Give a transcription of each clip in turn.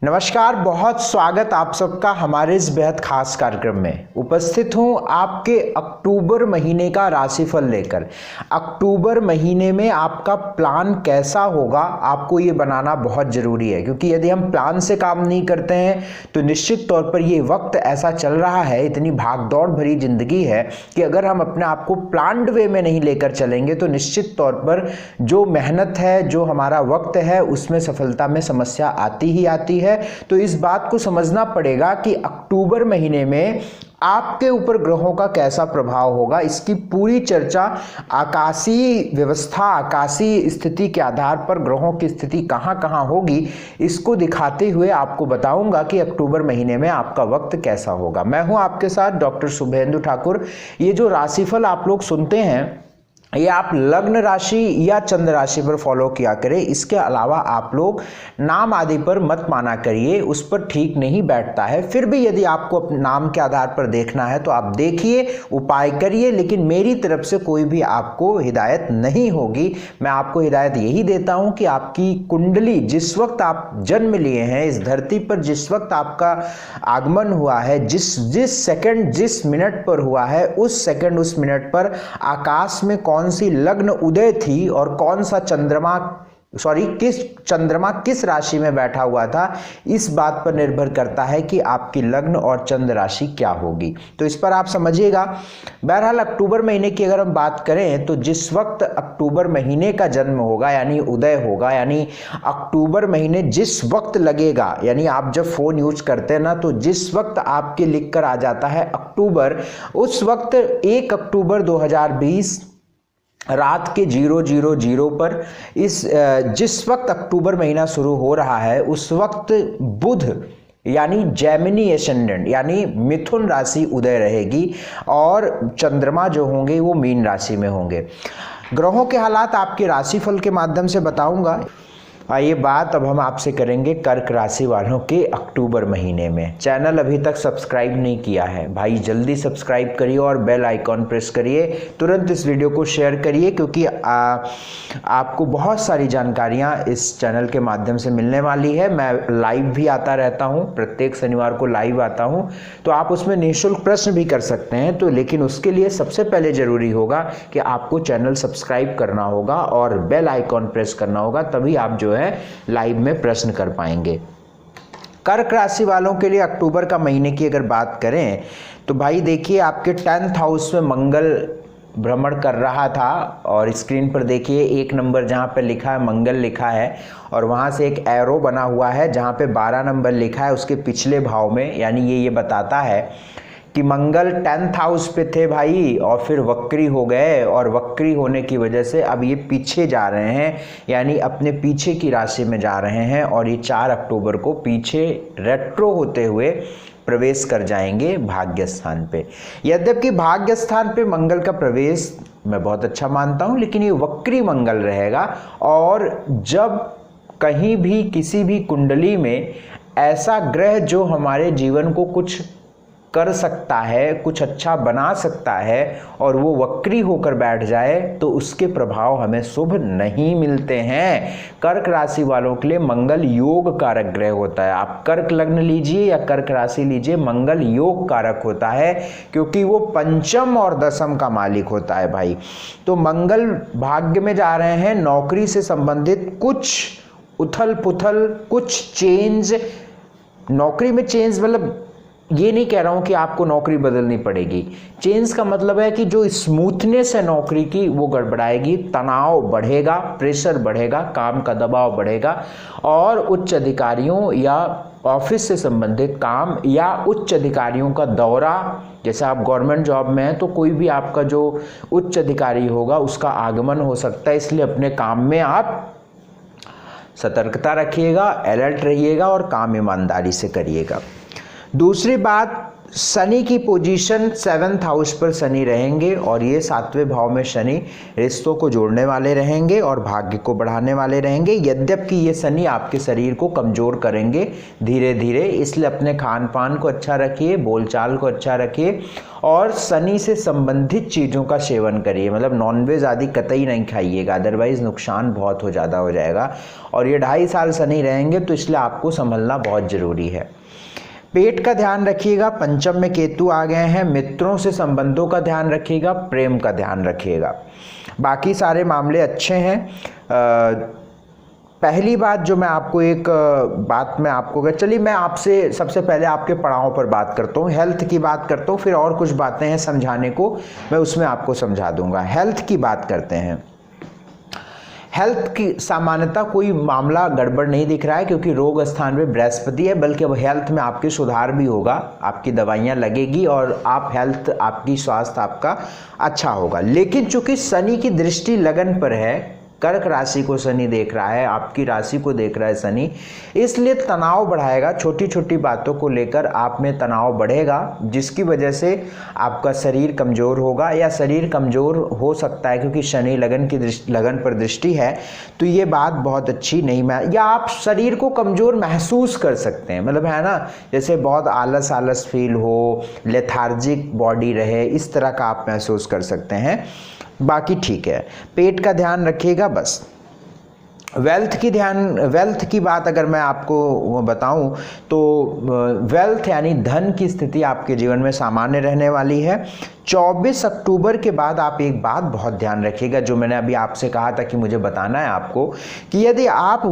नमस्कार, बहुत स्वागत आप सबका हमारे इस बेहद खास कार्यक्रम में। उपस्थित हूं आपके अक्टूबर महीने का राशिफल लेकर। अक्टूबर महीने में आपका प्लान कैसा होगा, आपको ये बनाना बहुत ज़रूरी है, क्योंकि यदि हम प्लान से काम नहीं करते हैं तो निश्चित तौर पर ये वक्त ऐसा चल रहा है, इतनी भागदौड़ भरी जिंदगी है कि अगर हम अपने आप को प्लान्ड वे में नहीं लेकर चलेंगे तो निश्चित तौर पर जो मेहनत है, जो हमारा वक्त है, उसमें सफलता में समस्या आती ही आती है। तो इस बात को समझना पड़ेगा कि अक्टूबर महीने में आपके ऊपर ग्रहों का कैसा प्रभाव होगा। इसकी पूरी चर्चा आकाशीय व्यवस्था, आकाशीय स्थिति के आधार पर ग्रहों की स्थिति कहां कहां होगी, इसको दिखाते हुए आपको बताऊंगा कि अक्टूबर महीने में आपका वक्त कैसा होगा। मैं हूं आपके साथ डॉक्टर शुभेंदु ठाकुर। ये जो राशिफल आप लोग सुनते हैं, ये आप लग्न राशि या चंद्र राशि पर फॉलो किया करें। इसके अलावा आप लोग नाम आदि पर मत माना करिए, उस पर ठीक नहीं बैठता है। फिर भी यदि आपको अपने नाम के आधार पर देखना है तो आप देखिए, उपाय करिए, लेकिन मेरी तरफ से कोई भी आपको हिदायत नहीं होगी। मैं आपको हिदायत यही देता हूं कि आपकी कुंडली, जिस वक्त आप जन्म लिए हैं इस धरती पर, जिस वक्त आपका आगमन हुआ है, जिस सेकंड, जिस मिनट पर हुआ है, उस सेकंड, उस मिनट पर आकाश में कौन सी लग्न उदय थी और कौन सा किस चंद्रमा किस राशि में बैठा हुआ था, इस बात पर निर्भर करता है कि आपकी लग्न और चंद्र राशि क्या होगी। तो इस पर आप समझिएगा। बहरहाल अक्टूबर महीने की अगर हम बात करें तो जिस वक्त अक्टूबर महीने का जन्म होगा, यानी उदय होगा, यानी अक्टूबर महीने जिस वक्त लगेगा, यानी आप जब फोन यूज करते हैं ना, तो जिस वक्त आपके लिख कर आ जाता है अक्टूबर, उस वक्त 1 अक्टूबर 2020 रात के 000 पर जिस वक्त अक्टूबर महीना शुरू हो रहा है, उस वक्त बुध यानी जेमिनी एसेंडेंट यानी मिथुन राशि उदय रहेगी और चंद्रमा जो होंगे वो मीन राशि में होंगे। ग्रहों के हालात आपके राशिफल के माध्यम से बताऊंगा। आइए बात अब हम आपसे करेंगे कर्क राशि वालों के अक्टूबर महीने में। चैनल अभी तक सब्सक्राइब नहीं किया है भाई, जल्दी सब्सक्राइब करिए और बेल आइकॉन प्रेस करिए। तुरंत इस वीडियो को शेयर करिए, क्योंकि आपको बहुत सारी जानकारियां इस चैनल के माध्यम से मिलने वाली है। मैं लाइव भी आता रहता हूं, प्रत्येक शनिवार को लाइव आता हूं, तो आप उसमें निःशुल्क प्रश्न भी कर सकते हैं। तो लेकिन उसके लिए सबसे पहले जरूरी होगा कि आपको चैनल सब्सक्राइब करना होगा और बेल आइकॉन प्रेस करना होगा, तभी आप जो है लाइव में प्रश्न कर पाएंगे। कर्क राशि वालों के लिए अक्टूबर का महीने की अगर बात करें तो भाई देखिए, आपके 10th हाउस में मंगल भ्रमण कर रहा था और स्क्रीन पर देखिए 1 नंबर जहां पे लिखा है मंगल लिखा है और वहां से एक एरो बना हुआ है जहां पे 12 नंबर लिखा है उसके पिछले भाव में। यानी ये बताता है कि मंगल 10th हाउस पे थे भाई और फिर वक्री हो गए, और वक्री होने की वजह से अब ये पीछे जा रहे हैं, यानी अपने पीछे की राशि में जा रहे हैं और ये 4 अक्टूबर को पीछे रेट्रो होते हुए प्रवेश कर जाएंगे भाग्य स्थान पे। यद्यपि भाग्य स्थान पे मंगल का प्रवेश मैं बहुत अच्छा मानता हूं, लेकिन ये वक्री मंगल रहेगा। और जब कहीं भी किसी भी कुंडली में ऐसा ग्रह जो हमारे जीवन को कुछ कर सकता है, कुछ अच्छा बना सकता है, और वो वक्री होकर बैठ जाए तो उसके प्रभाव हमें शुभ नहीं मिलते हैं। कर्क राशि वालों के लिए मंगल योग कारक ग्रह होता है। आप कर्क लग्न लीजिए या कर्क राशि लीजिए, मंगल योग कारक होता है, क्योंकि वो पंचम और दशम का मालिक होता है भाई। तो मंगल भाग्य में जा रहे हैं, नौकरी से संबंधित कुछ उथल पुथल, कुछ चेंज। नौकरी में चेंज मतलब ये नहीं कह रहा हूं कि आपको नौकरी बदलनी पड़ेगी। चेंज का मतलब है कि जो स्मूथनेस है नौकरी की वो गड़बड़ाएगी, तनाव बढ़ेगा, प्रेशर बढ़ेगा, काम का दबाव बढ़ेगा, और उच्च अधिकारियों या ऑफिस से संबंधित काम या उच्च अधिकारियों का दौरा, जैसे आप गवर्नमेंट जॉब में हैं तो कोई भी आपका जो उच्च अधिकारी होगा उसका आगमन हो सकता है। इसलिए अपने काम में आप सतर्कता रखिएगा, अलर्ट रहिएगा और काम ईमानदारी से करिएगा। दूसरी बात, शनि की पोजीशन 7th हाउस पर शनि रहेंगे और ये 7वें भाव में शनि रिश्तों को जोड़ने वाले रहेंगे और भाग्य को बढ़ाने वाले रहेंगे। यद्यपि ये शनि आपके शरीर को कमज़ोर करेंगे धीरे धीरे, इसलिए अपने खान पान को अच्छा रखिए, बोलचाल को अच्छा रखिए और शनि से संबंधित चीज़ों का सेवन करिए। मतलब नॉनवेज आदि कतई नहीं खाइएगा, अदरवाइज़ नुकसान बहुत ज़्यादा हो जाएगा। और ये 2.5 साल शनि रहेंगे तो इसलिए आपको संभलना बहुत ज़रूरी है। पेट का ध्यान रखिएगा, पंचम में केतु आ गए हैं। मित्रों से संबंधों का ध्यान रखिएगा, प्रेम का ध्यान रखिएगा। बाकी सारे मामले अच्छे हैं। पहली बात जो मैं आपको चलिए मैं आपसे सबसे पहले आपके पड़ाव पर बात करता हूँ, हेल्थ की बात करता हूँ, फिर और कुछ बातें हैं समझाने को, मैं उसमें आपको समझा दूंगा। हेल्थ की बात करते हैं। हेल्थ की सामान्यता कोई मामला गड़बड़ नहीं दिख रहा है क्योंकि रोग स्थान में बृहस्पति है, बल्कि अब हेल्थ में आपके सुधार भी होगा, आपकी दवाइयाँ लगेगी और आपकी स्वास्थ्य आपका अच्छा होगा। लेकिन चूंकि शनि की दृष्टि लगन पर है, कर्क राशि को शनि देख रहा है, आपकी राशि को देख रहा है शनि, इसलिए तनाव बढ़ाएगा। छोटी छोटी बातों को लेकर आप में तनाव बढ़ेगा, जिसकी वजह से आपका शरीर कमज़ोर होगा या शरीर कमज़ोर हो सकता है क्योंकि शनि लगन पर दृष्टि है। तो ये बात बहुत अच्छी नहीं, या आप शरीर को कमज़ोर महसूस कर सकते हैं, मतलब है ना, जैसे बहुत आलस आलस फील हो, लेथार्जिक बॉडी रहे, इस तरह का आप महसूस कर सकते हैं। बाकी ठीक है। पेट का ध्यान रखिएगा बस। वेल्थ की बात अगर मैं आपको बताऊं तो वेल्थ यानी धन की स्थिति आपके जीवन में सामान्य रहने वाली है। 24 अक्टूबर के बाद आप एक बात बहुत ध्यान रखिएगा, जो मैंने अभी आपसे कहा था कि मुझे बताना है आपको, कि यदि आप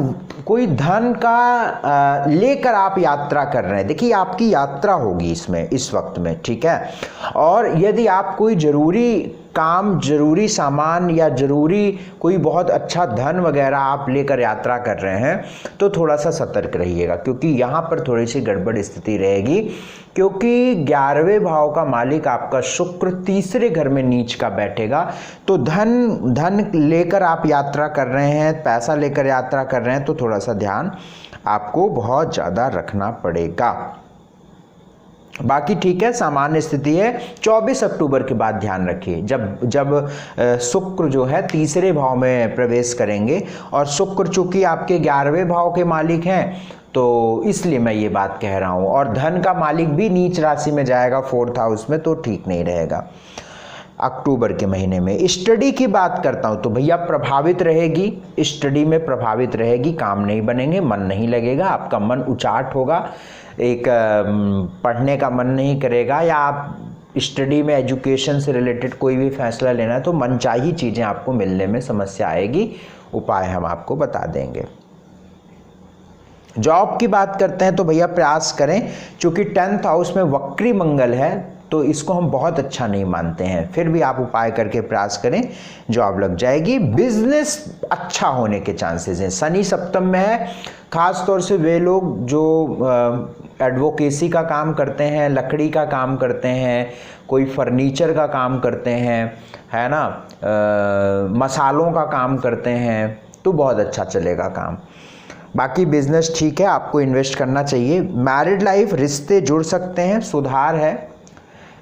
कोई धन का लेकर आप यात्रा कर रहे हैं, देखिए आपकी यात्रा होगी इसमें इस वक्त में, ठीक है। और यदि आप कोई ज़रूरी काम, जरूरी सामान या जरूरी कोई बहुत अच्छा धन वगैरह आप लेकर यात्रा कर रहे हैं तो थोड़ा सा सतर्क रहिएगा, क्योंकि यहाँ पर थोड़ी सी गड़बड़ स्थिति रहेगी। क्योंकि 11वें भाव का मालिक आपका शुक्र तीसरे घर में नीच का बैठेगा, तो धन लेकर आप यात्रा कर रहे हैं, पैसा लेकर यात्रा कर रहे हैं, तो थोड़ा सा ध्यान आपको बहुत ज़्यादा रखना पड़ेगा। बाकी ठीक है, सामान्य स्थिति है। 24 अक्टूबर के बाद ध्यान रखिए, जब शुक्र जो है तीसरे भाव में प्रवेश करेंगे, और शुक्र चूंकि आपके 11वें भाव के मालिक हैं तो इसलिए मैं ये बात कह रहा हूँ। और धन का मालिक भी नीच राशि में जाएगा 4th हाउस में, तो ठीक नहीं रहेगा अक्टूबर के महीने में। स्टडी की बात करता हूँ तो भैया प्रभावित रहेगी, स्टडी में प्रभावित रहेगी, काम नहीं बनेंगे, मन नहीं लगेगा, आपका मन उचाट होगा, एक पढ़ने का मन नहीं करेगा, या आप स्टडी में एजुकेशन से रिलेटेड कोई भी फैसला लेना है तो मनचाही चीज़ें आपको मिलने में समस्या आएगी। उपाय हम आपको बता देंगे। जॉब की बात करते हैं तो भैया प्रयास करें, चूंकि 10th हाउस में वक्री मंगल है तो इसको हम बहुत अच्छा नहीं मानते हैं, फिर भी आप उपाय करके प्रयास करें, जॉब लग जाएगी। बिजनेस अच्छा होने के चांसेस हैं। शनि सप्तम में है, खास तौर से वे लोग जो एडवोकेसी का काम करते हैं, लकड़ी का काम करते हैं, कोई फर्नीचर का काम करते हैं, है ना, मसालों का काम करते हैं, तो बहुत अच्छा चलेगा काम। बाकी बिजनेस ठीक है, आपको इन्वेस्ट करना चाहिए। मैरिड लाइफ, रिश्ते जुड़ सकते हैं, सुधार है,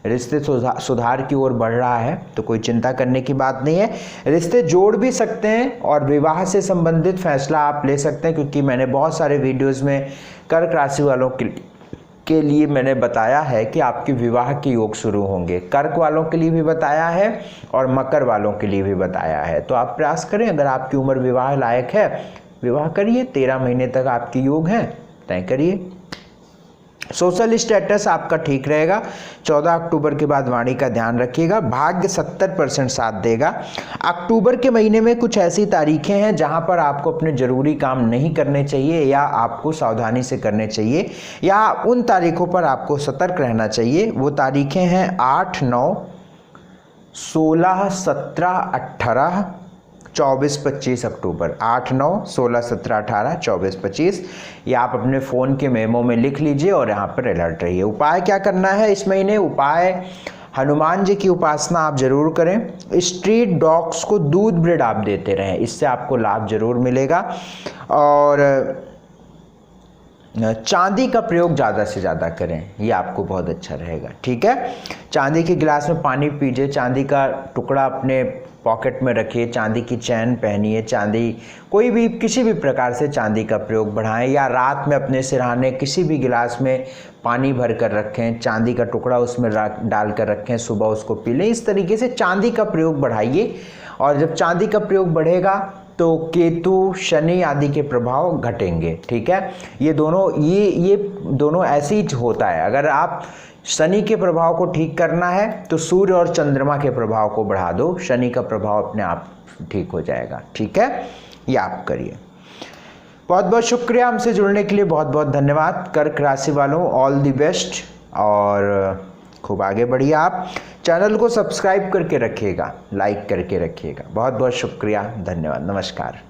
रिश्ते सुधार की ओर बढ़ रहा है, तो कोई चिंता करने की बात नहीं है। रिश्ते जोड़ भी सकते हैं और विवाह से संबंधित फैसला आप ले सकते हैं, क्योंकि मैंने बहुत सारे वीडियोस में कर्क राशि वालों के लिए मैंने बताया है कि आपके विवाह के योग शुरू होंगे। कर्क वालों के लिए भी बताया है और मकर वालों के लिए भी बताया है। तो आप प्रयास करें, अगर आपकी उम्र विवाह लायक है विवाह करिए, 13 महीने तक आपके योग हैं, तय करिए। सोशल स्टेटस आपका ठीक रहेगा। 14 अक्टूबर के बाद वाणी का ध्यान रखिएगा। भाग्य 70% साथ देगा। अक्टूबर के महीने में कुछ ऐसी तारीखें हैं जहां पर आपको अपने जरूरी काम नहीं करने चाहिए, या आपको सावधानी से करने चाहिए, या उन तारीखों पर आपको सतर्क रहना चाहिए। वो तारीखें हैं 8, 9, 16, 17, 18, 24, 25 अक्टूबर। 8, 9, 16, 17, 18, 24, 25 ये आप अपने फ़ोन के मेमो में लिख लीजिए और यहाँ पर अलर्ट रहिए। उपाय क्या करना है इस महीने? उपाय हनुमान जी की उपासना आप जरूर करें। स्ट्रीट डॉग्स को दूध ब्रेड आप देते रहें, इससे आपको लाभ जरूर मिलेगा। और चांदी का प्रयोग ज़्यादा से ज़्यादा करें, ये आपको बहुत अच्छा रहेगा। ठीक है, चांदी के गिलास में पानी पीजिए, चांदी का टुकड़ा अपने पॉकेट में रखिए, चांदी की चैन पहनिए, चांदी कोई भी किसी भी प्रकार से चांदी का प्रयोग बढ़ाएं, या रात में अपने सिरहाने किसी भी गिलास में पानी भर कर रखें, चांदी का टुकड़ा उसमें डाल कर रखें, सुबह उसको पी लें। इस तरीके से चांदी का प्रयोग बढ़ाइए, और जब चांदी का प्रयोग बढ़ेगा तो केतु, शनि आदि के प्रभाव घटेंगे। ठीक है, ये दोनों ऐसे ही होता है। अगर आप शनि के प्रभाव को ठीक करना है तो सूर्य और चंद्रमा के प्रभाव को बढ़ा दो, शनि का प्रभाव अपने आप ठीक हो जाएगा। ठीक है, ये आप करिए। बहुत बहुत शुक्रिया हमसे जुड़ने के लिए, बहुत बहुत धन्यवाद। कर्क राशि वालों, ऑल द बेस्ट, और खूब आगे बढ़िए। आप चैनल को सब्सक्राइब करके रखिएगा, लाइक करके रखिएगा। बहुत बहुत शुक्रिया, धन्यवाद, नमस्कार।